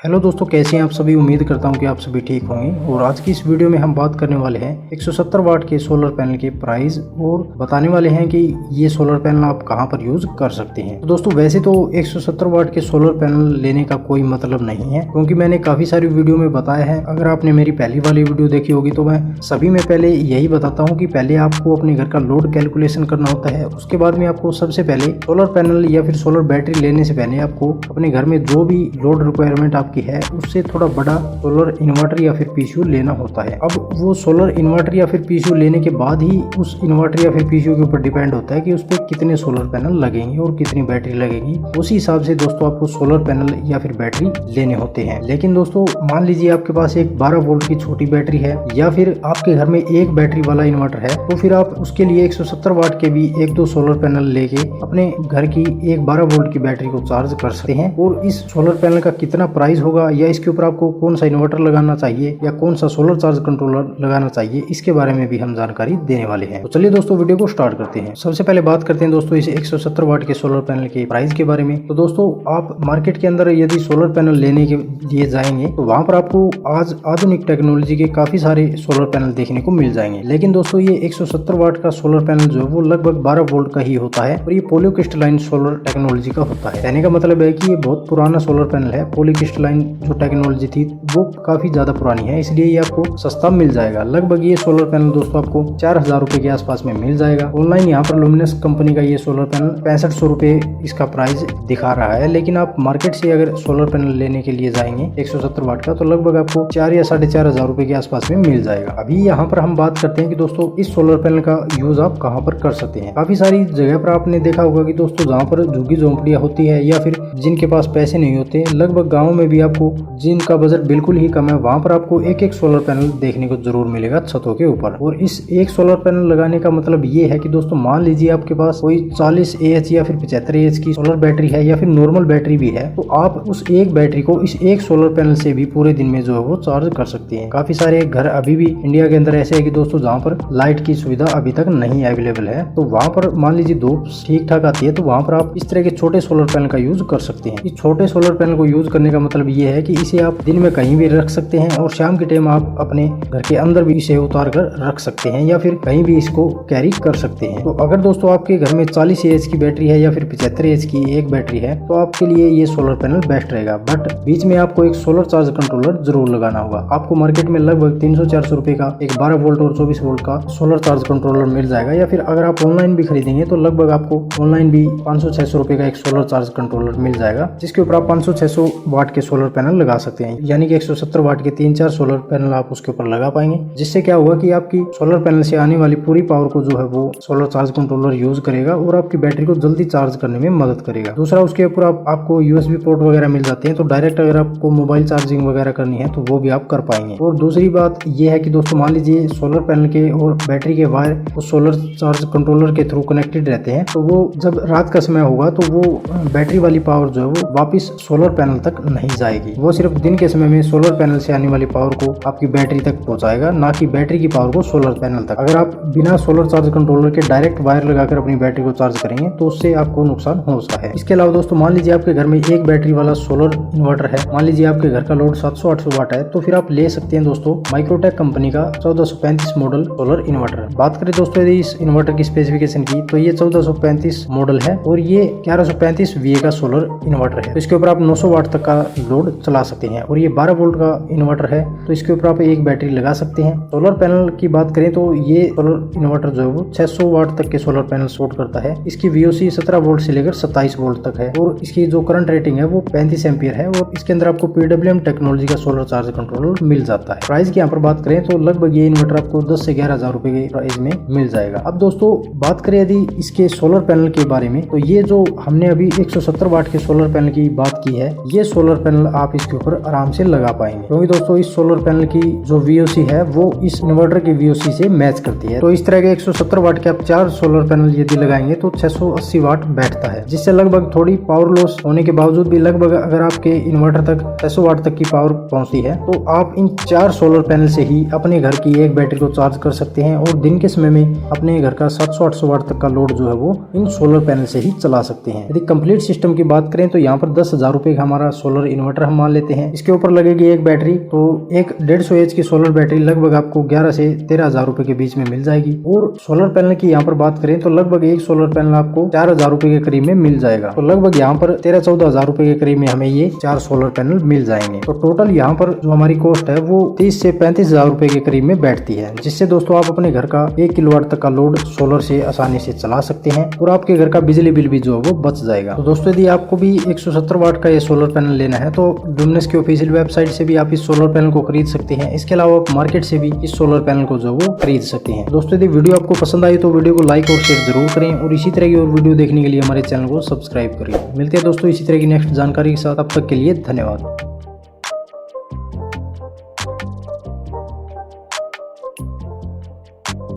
Hello दोस्तों, कैसे हैं आप सभी। उम्मीद करता हूं कि आप सभी ठीक होंगे। और आज की इस वीडियो में हम बात करने वाले हैं 170 वाट के सोलर पैनल के प्राइस और बताने वाले हैं कि ये सोलर पैनल आप कहां पर यूज कर सकते हैं। तो दोस्तों वैसे तो 170 वाट के सोलर पैनल लेने का कोई मतलब नहीं है, क्योंकि मैंने काफी सारी वीडियो में बताया है। अगर आपने मेरी पहली वाली वीडियो देखी होगी तो मैं सभी में पहले यही बताता हूँ कि पहले आपको अपने घर का लोड कैलकुलेशन करना होता है। उसके बाद में आपको सबसे पहले सोलर पैनल या फिर सोलर बैटरी लेने से पहले आपको अपने घर में जो भी लोड रिक्वायरमेंट की है उससे थोड़ा बड़ा सोलर इन्वर्टर या फिर पीसीयू लेना होता है। अब वो सोलर इन्वर्टर या फिर पीसीयू लेने के बाद ही उस इन्वर्टर या फिर पीसीयू के ऊपर डिपेंड होता है कि उस पर कितने सोलर पैनल लगेंगे और कितनी बैटरी लगेगी। उसी हिसाब से दोस्तों आपको सोलर पैनल या फिर बैटरी लेने होते हैं। लेकिन दोस्तों मान लीजिए आपके पास एक 12 वोल्ट की छोटी बैटरी है या फिर आपके घर में एक बैटरी वाला इन्वर्टर है, तो फिर आप उसके लिए 170 वाट के भी एक दो सोलर पैनल लेके अपने घर की एक 12 वोल्ट की बैटरी को चार्ज कर सकते हैं। और इस सोलर पैनल का कितना प्राइस होगा या इसके ऊपर आपको कौन सा इन्वर्टर लगाना चाहिए या कौन सा सोलर चार्ज कंट्रोलर लगाना चाहिए, इसके बारे में भी हम जानकारी देने वाले हैं। तो चलिए दोस्तों वीडियो को स्टार्ट करते हैं। सबसे पहले बात करते हैं दोस्तों इस 170 वाट के सोलर पैनल के प्राइस के बारे में। तो दोस्तों आप मार्केट के अंदर यदि सोलर पैनल लेने के लिए जाएंगे तो वहां पर आपको आज आधुनिक टेक्नोलॉजी के काफी सारे सोलर पैनल देखने को मिल जाएंगे। लेकिन दोस्तों ये 170 वाट का सोलर पैनल जो है वो लगभग 12 वोल्ट का ही होता है और ये पॉलीक्रिस्टलाइन सोलर टेक्नोलॉजी का होता है। कहने का मतलब है कि ये बहुत पुराना सोलर पैनल है। पॉलीक्रिस्टलाइन जो टेक्नोलॉजी थी वो काफी ज्यादा पुरानी है, इसलिए ये आपको सस्ता मिल जाएगा। लगभग ये सोलर पैनल दोस्तों आपको 4000 रुपए के आसपास में मिल जाएगा। ऑनलाइन यहाँ पर लुमिनस कंपनी का ये सोलर पैनल 6500 रुपए इसका प्राइस दिखा रहा है। लेकिन आप मार्केट से अगर सोलर पैनल लेने के लिए जाएंगे 170 वाट का तो लगभग आपको 4 या 4500 रुपए के आसपास में मिल जाएगा। अभी यहाँ पर हम बात करते हैं कि दोस्तों इस सोलर पैनल का यूज आप कहाँ पर कर सकते हैं। काफी सारी जगह पर आपने देखा होगा कि दोस्तों जहाँ पर झुग्गी झोंपड़ियाँ होती है या फिर जिनके पास पैसे नहीं होते, लगभग गाँव में भी आपको जिनका बजट बिल्कुल ही कम है वहां पर आपको एक एक सोलर पैनल देखने को जरूर मिलेगा छतों के ऊपर। और इस एक सोलर पैनल लगाने का मतलब ये है कि दोस्तों मान लीजिए आपके पास कोई 40 AH या फिर 75 AH की सोलर बैटरी है या फिर नॉर्मल बैटरी भी है, तो आप उस एक बैटरी को इस एक सोलर पैनल से भी पूरे दिन में जो है वो चार्ज कर सकते हैं। काफी सारे घर अभी भी इंडिया के अंदर ऐसे है कि दोस्तों जहाँ पर लाइट की सुविधा अभी तक नहीं अवेलेबल है, तो वहाँ पर मान लीजिए धूप ठीक ठाक आती है तो वहाँ पर आप इस तरह के छोटे सोलर पैनल का यूज कर सकते हैं। इस छोटे सोलर पैनल को यूज करने का मतलब ये है कि इसे आप दिन में कहीं भी रख सकते हैं और शाम के टाइम आप अपने घर के अंदर भी इसे उतार कर रख सकते हैं या फिर कहीं भी इसको कैरी कर सकते हैं। तो अगर दोस्तों आपके घर में 40 AH की बैटरी है या फिर 75 AH की एक बैटरी है तो आपके लिए ये सोलर पैनल बेस्ट रहेगा। बट बीच में आपको एक सोलर चार्ज कंट्रोलर जरूर लगाना होगा। आपको मार्केट में लगभग 300-400 रुपए का एक 12 वोल्ट और 24 वोल्ट का सोलर चार्ज कंट्रोलर मिल जाएगा। या फिर अगर आप ऑनलाइन भी खरीदेंगे तो लगभग आपको ऑनलाइन भी 500-600 रुपए का एक सोलर चार्ज कंट्रोलर मिल जाएगा, जिसके ऊपर आप 500-600 वाट के सोलर पैनल लगा सकते हैं। यानी कि 170 वाट के 3-4 सोलर पैनल आप उसके ऊपर लगा पाएंगे, जिससे क्या होगा कि आपकी सोलर पैनल से आने वाली पूरी पावर को जो है वो सोलर चार्ज कंट्रोलर यूज करेगा और आपकी बैटरी को जल्दी चार्ज करने में मदद करेगा। दूसरा उसके ऊपर आपको USB पोर्ट वगैरह मिल जाते हैं, तो डायरेक्ट अगर आपको मोबाइल चार्जिंग वगैरह करनी है तो वो भी आप कर पाएंगे। और दूसरी बात ये है कि दोस्तों मान लीजिए सोलर पैनल के और बैटरी के वायर उस सोलर चार्ज कंट्रोलर के थ्रू कनेक्टेड रहते हैं, तो वो जब रात का समय होगा तो वो बैटरी वाली पावर जो है वो वापिस सोलर पैनल तक नहीं जाएगी। वो सिर्फ दिन के समय में सोलर पैनल से आने वाली पावर को आपकी बैटरी तक पहुंचाएगा, ना कि बैटरी की पावर को सोलर पैनल तक। अगर आप बिना सोलर चार्ज कंट्रोलर के डायरेक्ट वायर लगाकर अपनी बैटरी को चार्ज करेंगे तो उससे आपको नुकसान हो सकता है। इसके अलावा दोस्तों मान लीजिए आपके घर में एक बैटरी वाला सोलर इन्वर्टर है, मान लीजिए आपके घर का लोड 700-800 वाट है, तो फिर आप ले सकते हैं दोस्तों माइक्रोटेक कंपनी का 1435 मॉडल सोलर इन्वर्टर। बात करें दोस्तों यदि इस इन्वर्टर की स्पेसिफिकेशन की तो ये 1435 मॉडल है और ये 1135 VA का सोलर इन्वर्टर है। तो इसके ऊपर आप 900 वाट तक का लोड चला सकते हैं और ये 12 वोल्ट का इन्वर्टर है, तो इसके ऊपर आप एक बैटरी लगा सकते हैं। सोलर पैनल की बात करें तो ये सोलर इन्वर्टर जो है वो 600 वाट तक के सोलर पैनल सपोर्ट करता है। इसकी VOC 17 वोल्ट से लेकर 27 वोल्ट तक है और इसकी जो करंट रेटिंग है वो 35 एम्पियर है और इसके अंदर आपको PWM टेक्नोलॉजी का सोलर चार्ज कंट्रोलर मिल जाता है। प्राइस की यहाँ पर बात करें तो लगभग ये इन्वर्टर आपको 10 से 11,000 रुपए के प्राइस में मिल जाएगा। अब दोस्तों बात करें यदि इसके सोलर पैनल के बारे में, तो ये जो हमने अभी 170 वाट के सोलर पैनल की बात की है, ये सोलर पैनल आप इसके ऊपर आराम से लगा पाएंगे, क्योंकि दोस्तों इस सोलर पैनल की जो VOC है वो इस इन्वर्टर की VOC से मैच करती है। तो इस तरह के 170 वाट के आप 4 सोलर पैनल यदि लगाएंगे तो 680 वाट बैठता है, जिससे लगभग थोड़ी पावर लॉस होने के बावजूद भी लगभग अगर आपके इन्वर्टर तक 600 वाट तक की पावर पहुंचती है तो आप इन 4 सोलर पैनल से ही अपने घर की एक बैटरी को चार्ज कर सकते हैं और दिन के समय में अपने घर का 700-800 वाट तक का लोड जो है वो इन सोलर पैनल से ही चला सकते हैं। यदि कंप्लीट सिस्टम की बात करें तो यहाँ पर 10,000 रुपए का हमारा सोलर इन्वर्टर इन्वर्टर हम मान लेते हैं। इसके ऊपर लगेगी एक बैटरी, तो एक 150 एच की सोलर बैटरी लगभग आपको 11 से 13,000 रुपए के बीच में मिल जाएगी। और सोलर पैनल की यहाँ पर बात करें तो लगभग एक सोलर पैनल आपको 4,000 रुपए के करीब में मिल जाएगा। तो लगभग यहाँ पर 13-14,000 रुपए के करीब में हमें ये 4 सोलर पैनल मिल जाएंगे। तो टोटल यहाँ पर जो हमारी कॉस्ट है वो 30 से 35,000 रुपए के करीब में बैठती है, जिससे दोस्तों आप अपने घर का 1 किलोवाट तक का लोड सोलर से आसानी से चला सकते हैं और आपके घर का बिजली बिल भी जो है वो बच जाएगा। तो दोस्तों यदि आपको भी 170 वाट का ये सोलर पैनल लेना है तो डुमनेस की ऑफिशियल वेबसाइट से भी आप इस सोलर पैनल को खरीद सकते हैं। इसके अलावा आप मार्केट से भी इस सोलर पैनल को जो वो खरीद सकते हैं। दोस्तों यदि वीडियो आपको पसंद आई तो वीडियो को लाइक और शेयर जरूर करें और इसी तरह की और वीडियो देखने के लिए हमारे चैनल को सब्सक्राइब करें। मिलते हैं दोस्तों इसी तरह की नेक्स्ट जानकारी के साथ, तब तक के लिए धन्यवाद।